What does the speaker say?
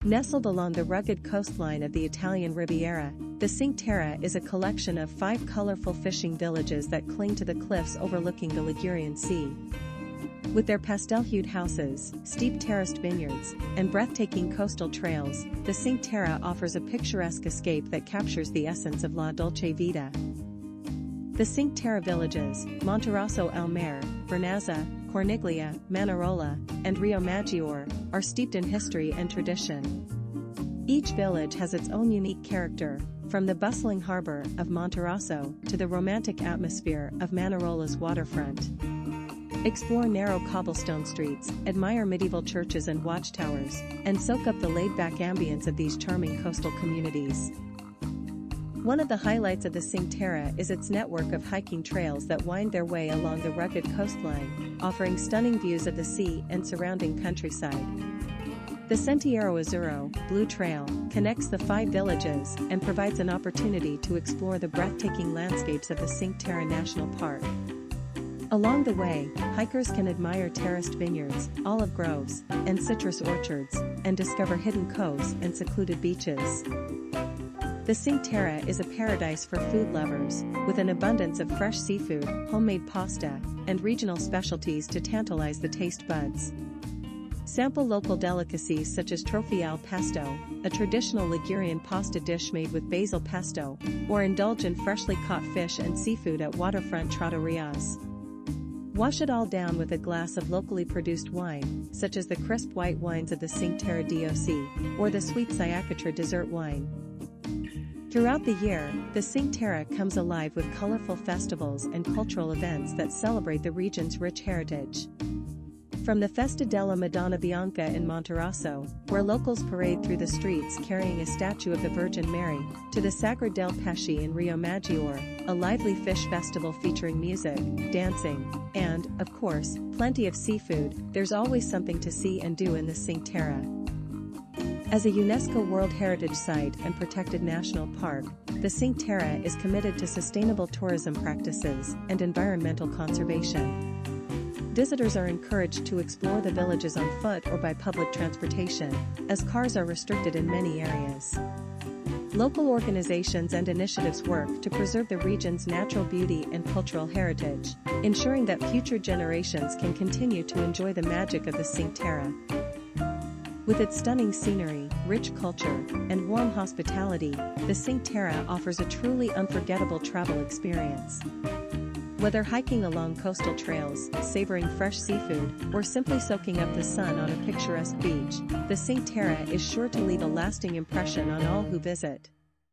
Nestled along the rugged coastline of the Italian Riviera, the Cinque Terre is a collection of 5 colorful fishing villages that cling to the cliffs overlooking the Ligurian Sea. With their pastel-hued houses, steep terraced vineyards, and breathtaking coastal trails, the Cinque Terre offers a picturesque escape that captures the essence of la dolce vita. The Cinque Terre villages, Monterosso al Mare, Vernazza, Corniglia, Manarola, and Rio Maggiore, are steeped in history and tradition. Each village has its own unique character, from the bustling harbor of Monterosso to the romantic atmosphere of Manarola's waterfront. Explore narrow cobblestone streets, admire medieval churches and watchtowers, and soak up the laid-back ambience of these charming coastal communities. One of the highlights of the Cinque Terre is its network of hiking trails that wind their way along the rugged coastline, offering stunning views of the sea and surrounding countryside. The Sentiero Azzurro, Blue Trail, connects the 5 villages and provides an opportunity to explore the breathtaking landscapes of the Cinque Terre National Park. Along the way, hikers can admire terraced vineyards, olive groves, and citrus orchards, and discover hidden coves and secluded beaches. The Cinque Terre is a paradise for food lovers, with an abundance of fresh seafood, homemade pasta, and regional specialties to tantalize the taste buds. Sample local delicacies such as trofie al pesto, a traditional Ligurian pasta dish made with basil pesto, or indulge in freshly caught fish and seafood at waterfront trattorias. Wash it all down with a glass of locally produced wine, such as the crisp white wines of the Cinque Terre DOC, or the sweet Ciacatra dessert wine. Throughout the year, the Cinque Terre comes alive with colorful festivals and cultural events that celebrate the region's rich heritage. From the Festa della Madonna Bianca in Monterosso, where locals parade through the streets carrying a statue of the Virgin Mary, to the Sagra del Pesce in Rio Maggiore, a lively fish festival featuring music, dancing, and, of course, plenty of seafood, there's always something to see and do in the Cinque Terre. As a UNESCO World Heritage Site and protected national park, the Cinque Terre is committed to sustainable tourism practices and environmental conservation. Visitors are encouraged to explore the villages on foot or by public transportation, as cars are restricted in many areas. Local organizations and initiatives work to preserve the region's natural beauty and cultural heritage, ensuring that future generations can continue to enjoy the magic of the Cinque Terre. With its stunning scenery, rich culture, and warm hospitality, the Cinque Terre offers a truly unforgettable travel experience. Whether hiking along coastal trails, savoring fresh seafood, or simply soaking up the sun on a picturesque beach, the Cinque Terre is sure to leave a lasting impression on all who visit.